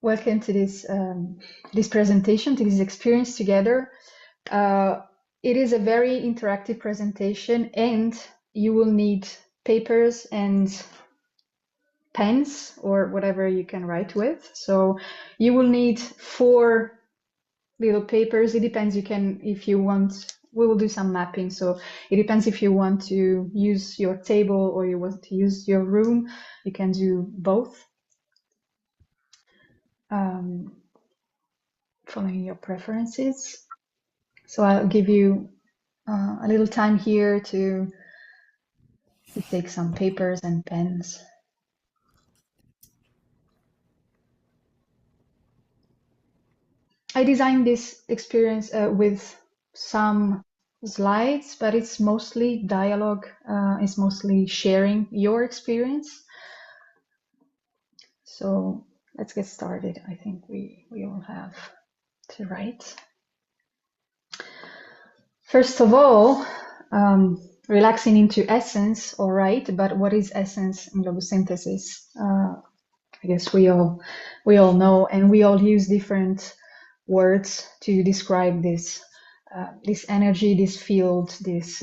welcome to this presentation, to this experience together. It is a very interactive presentation, and you will need papers and pens or whatever you can write with. So you will need 4 little papers. It depends. If you want, we will do some mapping. So it depends if you want to use your table or you want to use your room. You can do both. Following your preferences. So I'll give you a little time here to take some papers and pens. I designed this experience with some slides, but it's mostly dialogue. It's mostly sharing your experience. So let's get started. I think we all have to write. First of all, relaxing into essence, all right, but what is essence in logosynthesis? I guess we all know, and we all use different words to describe this energy, this field, this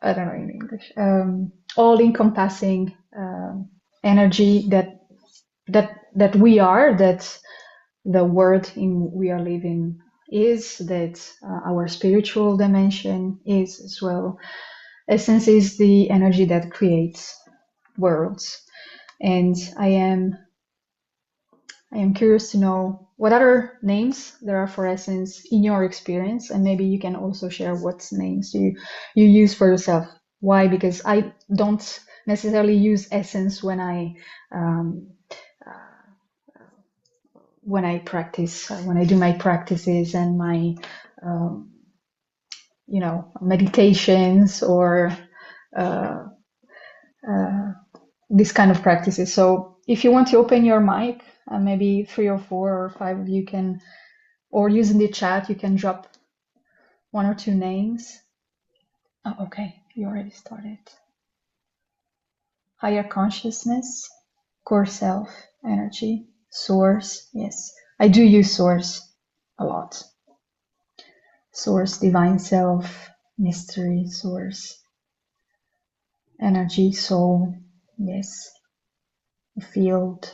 I don't know in English, all-encompassing energy that we are, that the world we are living is, that our spiritual dimension is as well. Essence is the energy that creates worlds. And I am curious to know what other names there are for essence in your experience, and maybe you can also share what names you use for yourself. Why? Because I don't necessarily use essence when I practice, when I do my practices and my meditations or this kind of practices. So if you want to open your mic, maybe 3 or 4 or 5 of you can, or using the chat, you can drop 1 or 2 names. Oh, okay, you already started. Higher consciousness, core self, energy, source. Yes, I do use source a lot. Source, divine self, mystery, source, energy, soul. Yes, the field,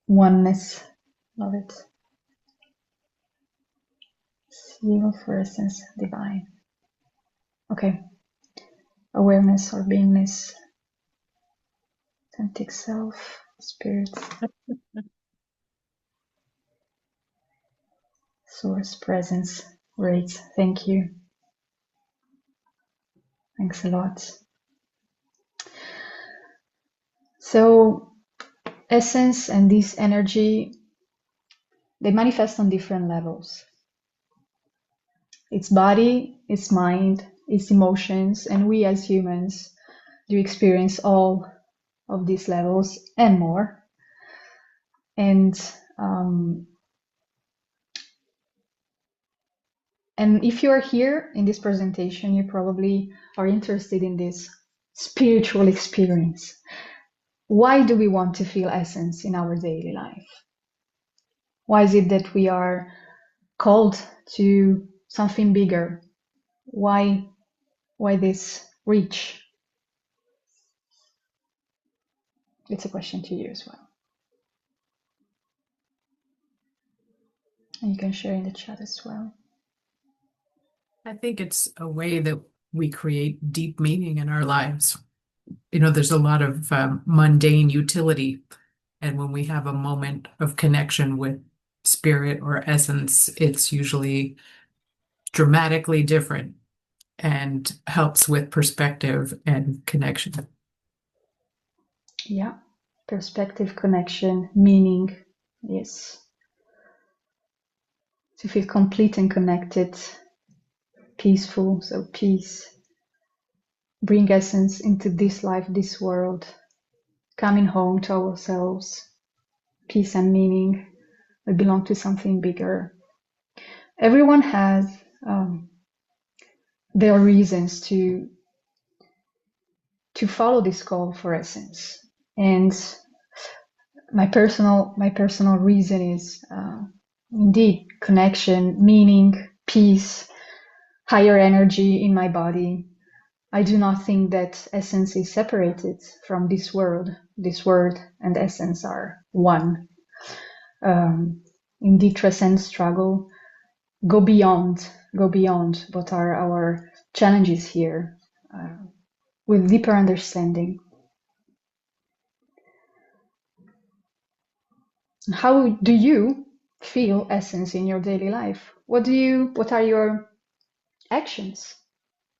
oneness. Love it. Seal for essence, divine. Okay. Awareness or beingness, authentic self, spirit, source, presence. Great. Thank you. Thanks a lot. So, essence and this energy, they manifest on different levels. It's body, it's mind, it's emotions, and we as humans do experience all of these levels and more. And if you are here in this presentation, you probably are interested in this spiritual experience. Why do we want to feel essence in our daily life? Why is it that we are called to something bigger? Why this reach? It's a question to you as well. And you can share in the chat as well. I think it's a way that we create deep meaning in our lives. You know, there's a lot of mundane utility. And when we have a moment of connection with spirit or essence, it's usually dramatically different and helps with perspective and connection. Yeah, perspective, connection, meaning, yes. To feel complete and connected, peaceful, so peace. Bring essence into this life, this world, coming home to ourselves, peace and meaning. We belong to something bigger. Everyone has their reasons to to follow this call for essence. And my personal reason is indeed connection, meaning, peace, higher energy in my body. I do not think that essence is separated from this world. This world and essence are one. Indeed, transcend struggle, go beyond what are our challenges here, with deeper understanding. How do you feel essence in your daily life? What are your actions?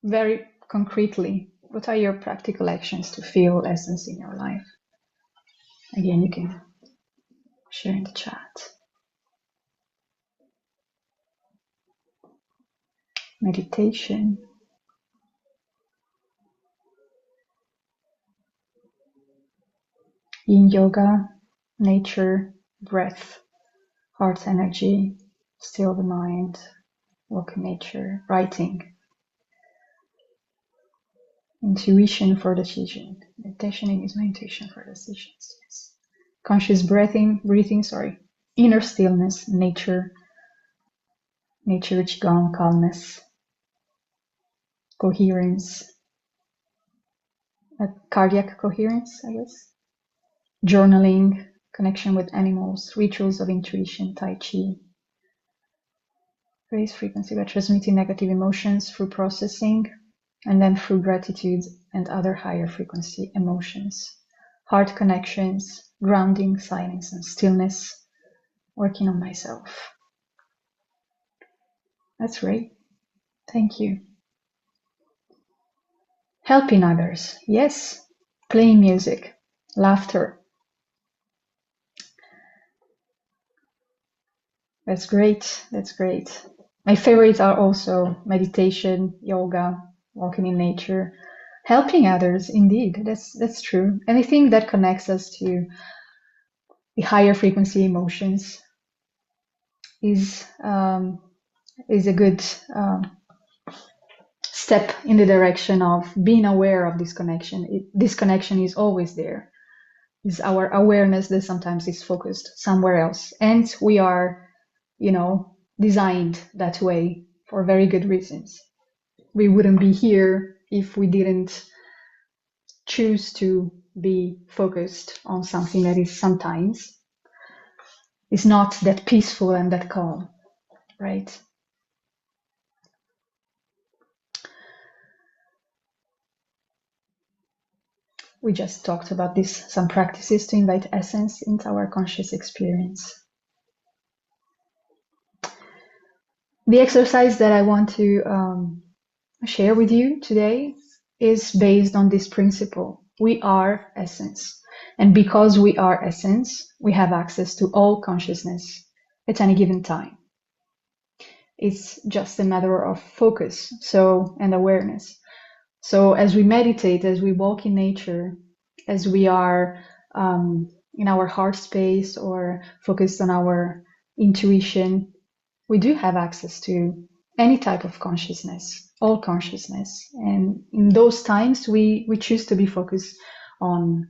Very concretely, what are your practical actions to feel essence in your life? Again, you can share in the chat. Meditation, yin yoga, nature, breath, heart energy, still the mind, walk in nature, writing, intuition for decision. Meditation is my intuition for decisions. Yes. Conscious breathing, inner stillness, nature, qigong, calmness, coherence, cardiac coherence, I guess. Journaling, connection with animals, rituals of intuition, Tai Chi. Raise frequency by transmitting negative emotions through processing, and then through gratitude and other higher frequency emotions. Heart connections, grounding, silence, and stillness, working on myself. That's great. Thank you. Helping others. Yes. Playing music. Laughter. That's great. That's great. My favorites are also meditation, yoga, walking in nature, helping others. Indeed, that's true. Anything that connects us to the higher frequency emotions is a good step in the direction of being aware of this connection. This connection is always there. It's our awareness that sometimes is focused somewhere else, and we are, designed that way for very good reasons. We wouldn't be here if we didn't choose to be focused on something that is sometimes is not that peaceful and that calm, right? We just talked about this, some practices to invite essence into our conscious experience. The exercise that I want to share with you today is based on this principle. We are essence. And because we are essence, we have access to all consciousness at any given time. It's just a matter of focus, and awareness. So as we meditate, as we walk in nature, as we are in our heart space or focused on our intuition, we do have access to any type of consciousness, all consciousness. And in those times, we choose to be focused on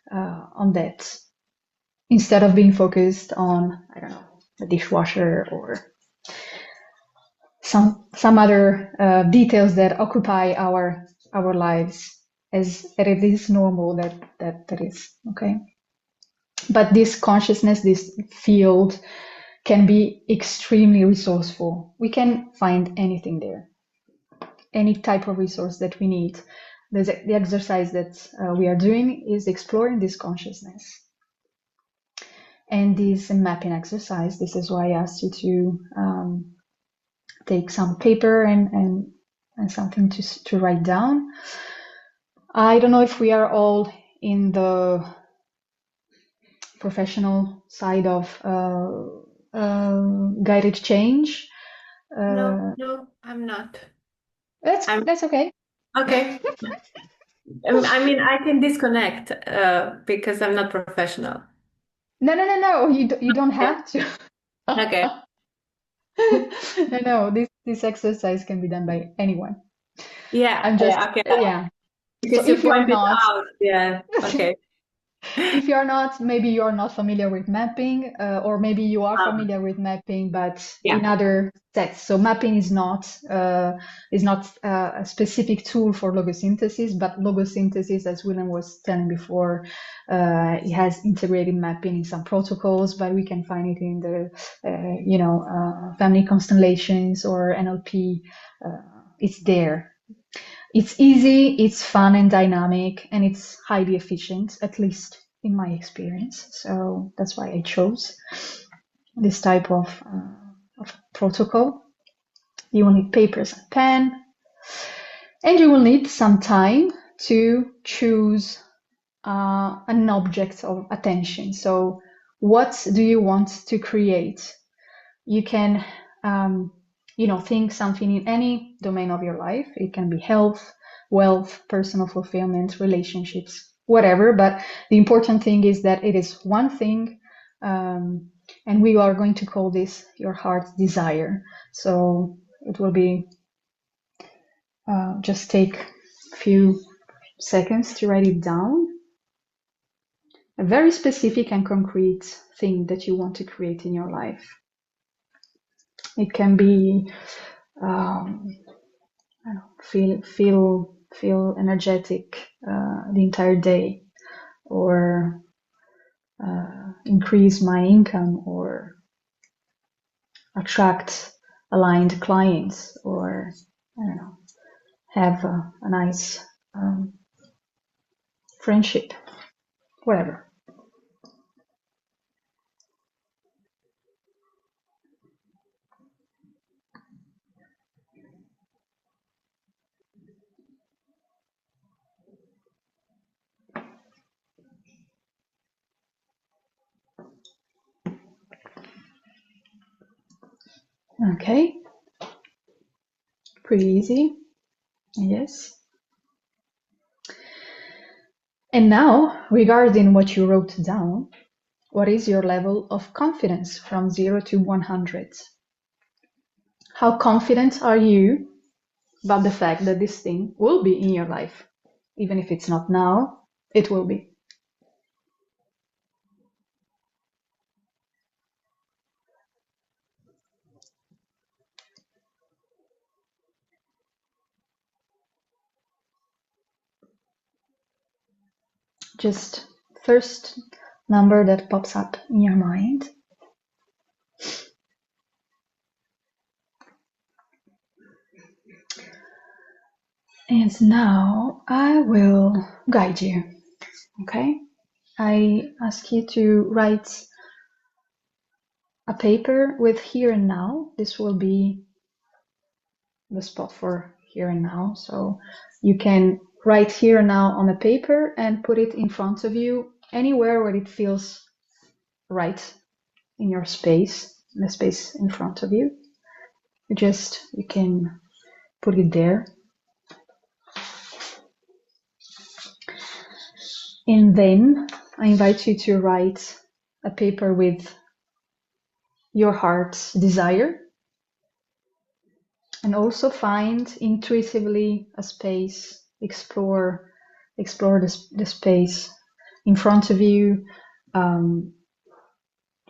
that instead of being focused on, I don't know, the dishwasher or some other details that occupy our lives, as it is normal that is, okay? But this consciousness, this field, can be extremely resourceful. We can find anything there, any type of resource that we need. The exercise that we are doing is exploring this consciousness. And this mapping exercise, this is why I asked you to take some paper and something to write down. I don't know if we are all in the professional side of guided change. No, I'm not. That's okay. Okay. I mean, I can disconnect because I'm not professional. No. You don't have to. Okay. No. This exercise can be done by anyone. Yeah. I'm just Okay. yeah. Because So you if you're pointed not, out, yeah, okay. if you're not, maybe you're not familiar with mapping, or maybe you are familiar with mapping, but Yeah. in other sets. So mapping is not a specific tool for logosynthesis, but logosynthesis, as William was telling before, it has integrated mapping in some protocols, but we can find it in the family constellations or NLP. It's there. It's easy, it's fun and dynamic, and it's highly efficient, at least in my experience. So that's why I chose this type of protocol. You will need papers and pen, and you will need some time to choose an object of attention. So what do you want to create? You can think something in any domain of your life. It can be health, wealth, personal fulfillment, relationships, whatever. But the important thing is that it is one thing, and we are going to call this your heart's desire. So it will be just take a few seconds to write it down. A very specific and concrete thing that you want to create in your life. It can be feel energetic the entire day, or increase my income, or attract aligned clients, or I don't know, have a nice friendship, whatever. Okay, pretty easy, yes. And now, regarding what you wrote down, what is your level of confidence from 0 to 100? How confident are you about the fact that this thing will be in your life? Even if it's not now, it will be. Just first number that pops up in your mind. And now I will guide you, okay? I ask you to write a paper with here and now. This will be the spot for here and now. So you can write here and now on a paper and put it in front of you anywhere where it feels right in your space, in the space in front of you. You can put it there. And then I invite you to write a paper with your heart's desire, and also find intuitively a space, explore the space in front of you.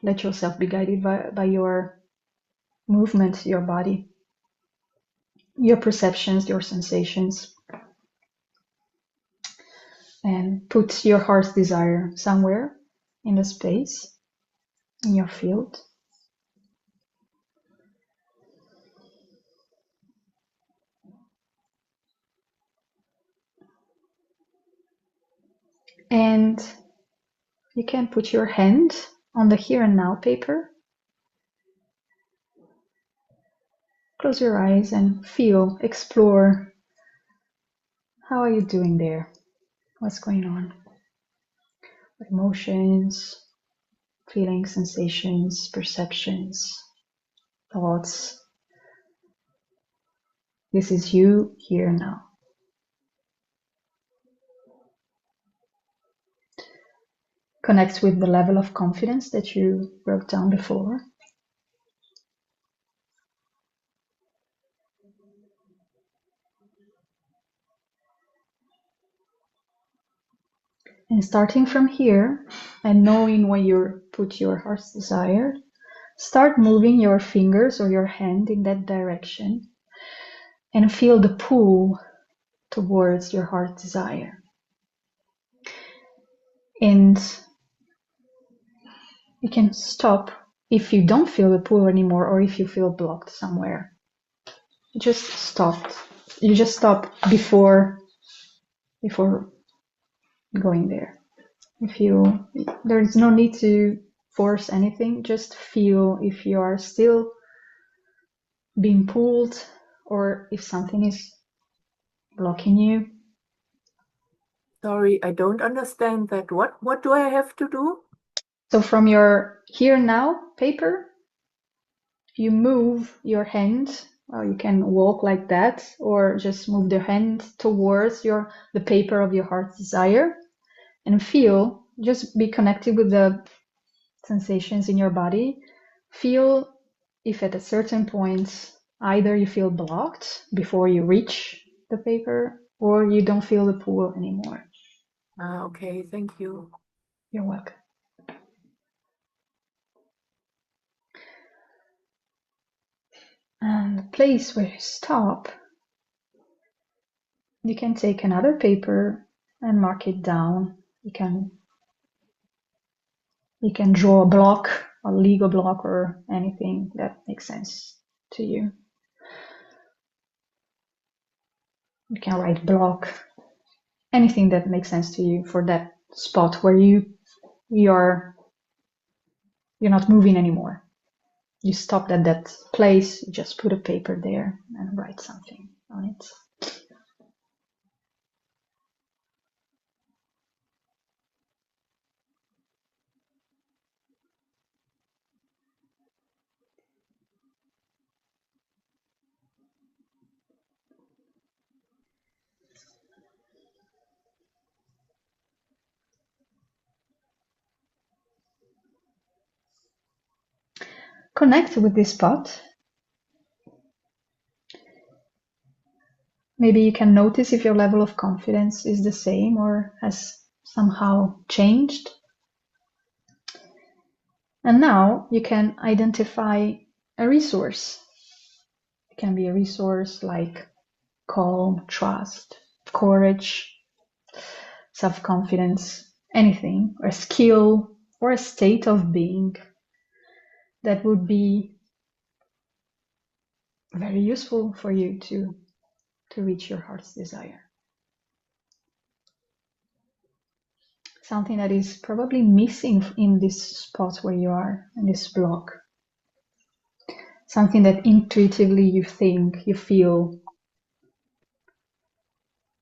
Let yourself be guided by your movement, your body, your perceptions, your sensations. And put your heart's desire somewhere in the space, in your field. And you can put your hand on the here and now paper. Close your eyes and feel, explore. How are you doing there? What's going on? Emotions, feelings, sensations, perceptions, thoughts. This is you here and now. Connect with the level of confidence that you wrote down before. And starting from here and knowing where you put your heart's desire, start moving your fingers or your hand in that direction and feel the pull towards your heart's desire. And you can stop if you don't feel the pull anymore or if you feel blocked somewhere. Just stop. You just stop before going there. There is no need to force anything. Just feel if you are still being pulled or if something is blocking you. Sorry, I don't understand that. What do I have to do? So from your here now paper, you move your hand. Well, you can walk like that or just move the hand towards the paper of your heart's desire and feel, just be connected with the sensations in your body. Feel if at a certain point either you feel blocked before you reach the paper or you don't feel the pull anymore. Okay, thank you. You're welcome. And the place where you stop, you can take another paper and mark it down. You can draw a block, a Lego block, or anything that makes sense to you. You can write block, anything that makes sense to you for that spot where you're not moving anymore. You stopped at that place, you just put a paper there and write something on it. Connect with this spot. Maybe you can notice if your level of confidence is the same or has somehow changed. And now you can identify a resource. It can be a resource like calm, trust, courage, self-confidence, anything, or a skill or a state of being that would be very useful for you to reach your heart's desire. Something that is probably missing in this spot where you are, in this block. Something that intuitively you think, you feel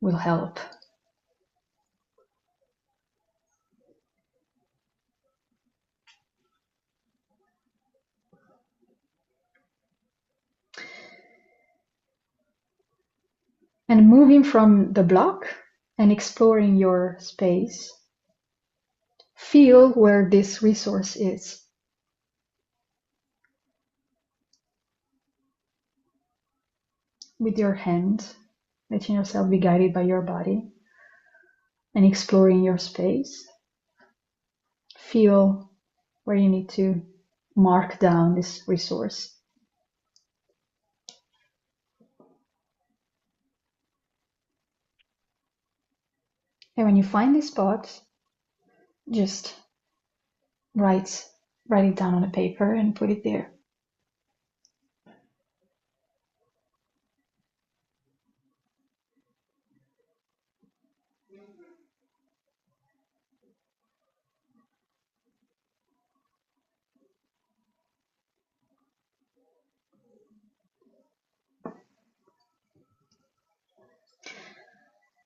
will help. And moving from the block and exploring your space, feel where this resource is. With your hand, letting yourself be guided by your body and exploring your space. Feel where you need to mark down this resource. And when you find this spot, just write it down on a paper and put it there.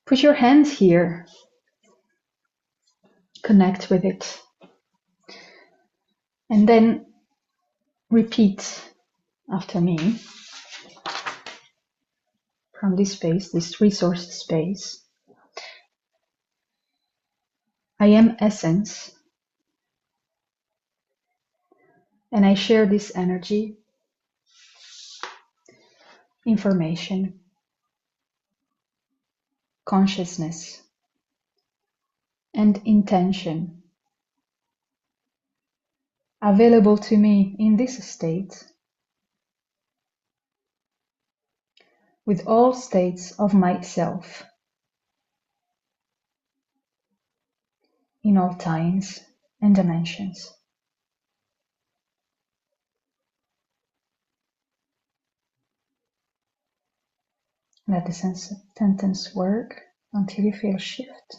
Put your hands here. Connect with it. And then repeat after me from this space, this resource space. I am essence, and I share this energy, information, consciousness and intention available to me in this state with all states of myself in all times and dimensions. Let the sentence work until you feel shift.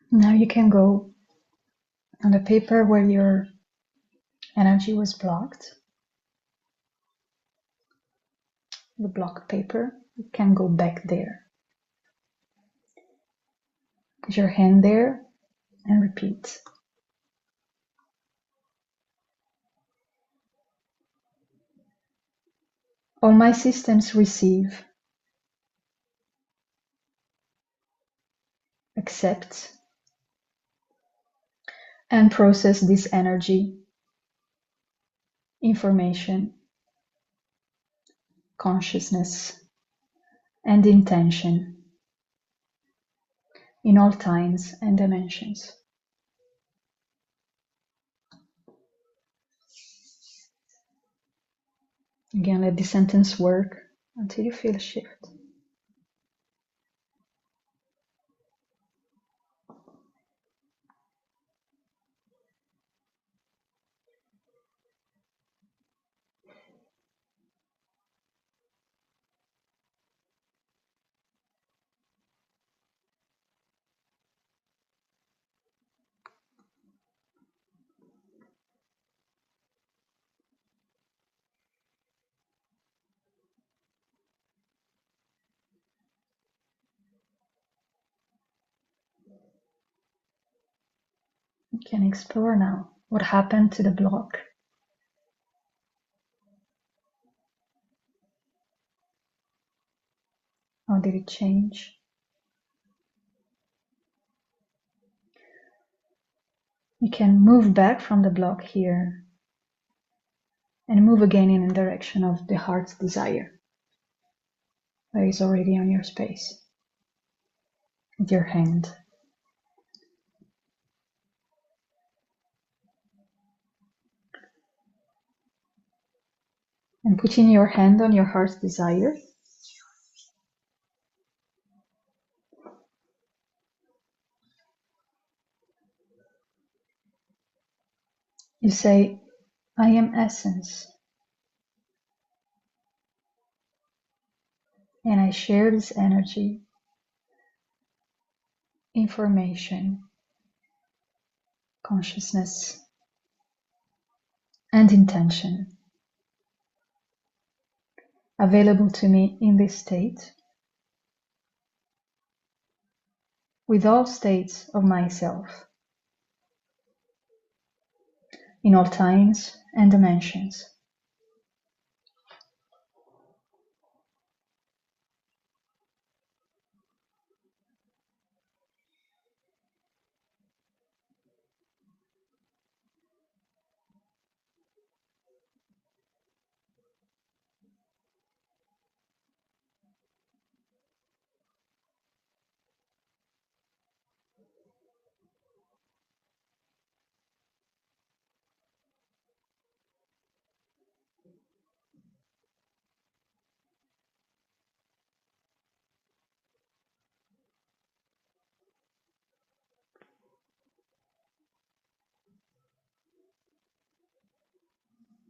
Now you can go on the paper where your energy was blocked, the block paper. You can go back there. Put your hand there and repeat. All my systems receive, accept, and process this energy, information, consciousness, and intention in all times and dimensions. Again, let the sentence work until you feel a shift. You can explore now what happened to the block. How did it change? You can move back from the block here and move again in the direction of the heart's desire that is already on your space with your hand. And putting your hand on your heart's desire, you say, I am essence, and I share this energy, information, consciousness, and intention available to me in this state with all states of myself in all times and dimensions.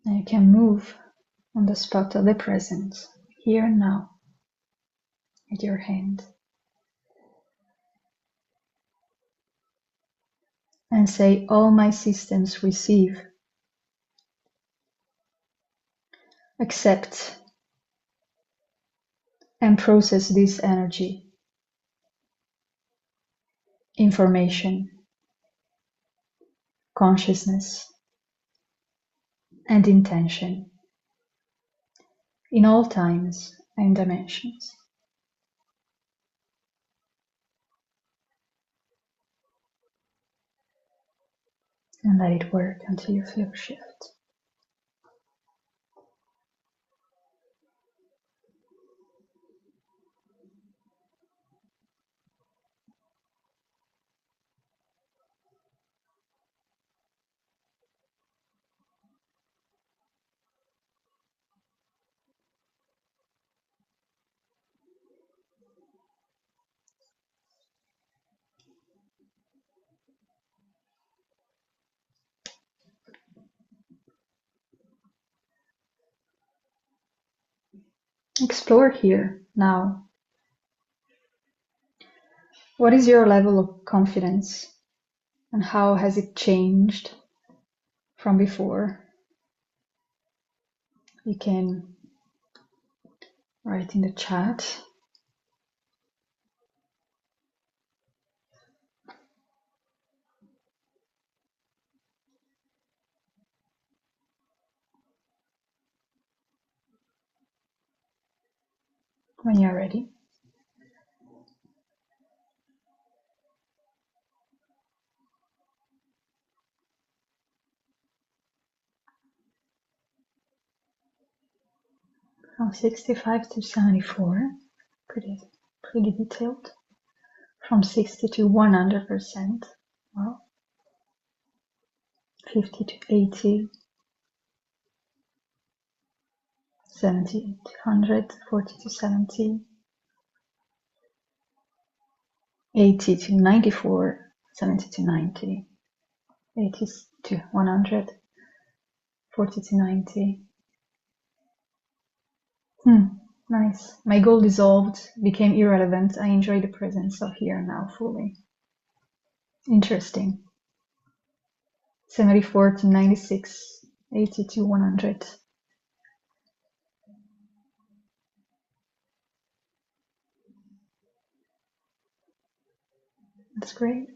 And you can move on the spot of the present, here and now, with your hand. and say, all my systems receive, accept, and process this energy, information, consciousness, and intention in all times and dimensions. And let it work until you feel a shift. Explore here now. What is your level of confidence and how has it changed from before? You can write in the chat. When you're ready. From 65 to 74, pretty detailed. From 60 to 100%, wow. 50 to 80, 70 to 100, 40 to 70, 80 to 94, 70 to 90, 80 to 100, 40 to 90. Nice. My goal dissolved, became irrelevant. I enjoy the presence of here and now fully. Interesting. 74 to 96, 80 to 100. That's great.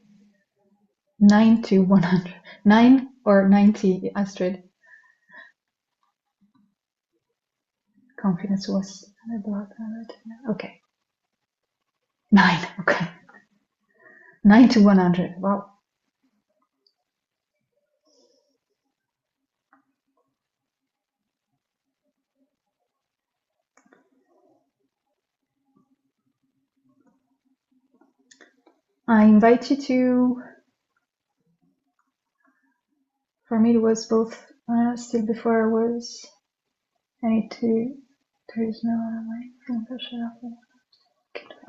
9 to 100. 9 or 90, Astrid? Confidence was about 100. Okay. 9, okay. 9 to 100, wow. I invite you to, for me it was both, still before I was, I need to, there is no way.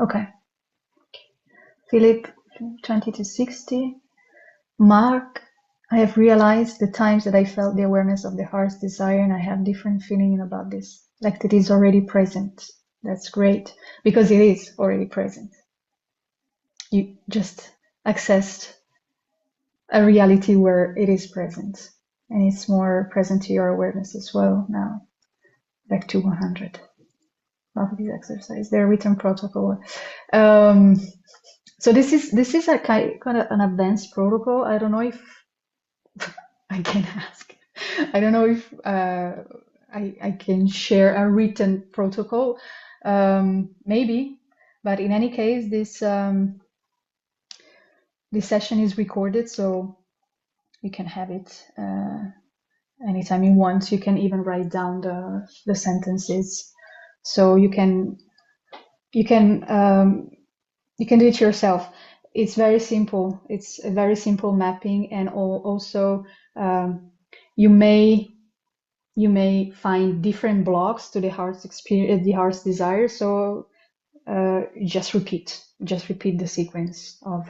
Okay. Philip, 20 to 60. Mark, I have realized the times that I felt the awareness of the heart's desire and I have different feeling about this, like it is already present. That's great, because it is already present. You just accessed a reality where it is present and it's more present to your awareness as well now. Back to 100. Love this exercise. Their written protocol. So this is a kind of an advanced protocol. I don't know if I can ask. I don't know if I can share a written protocol. Maybe, but in any case, this session is recorded, so you can have it anytime you want. You can even write down the sentences, so you can do it yourself. It's very simple. It's a very simple mapping, and also you may find different blocks to the heart's experience, the heart's desire. So just repeat the sequence of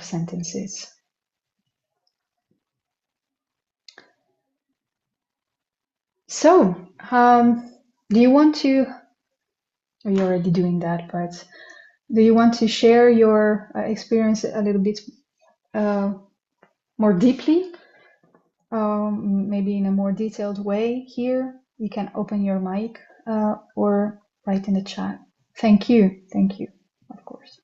sentences. So, do you want to? Oh, you're already doing that, but do you want to share your experience a little bit more deeply, maybe in a more detailed way here, you can open your mic or write in the chat. Thank you, of course.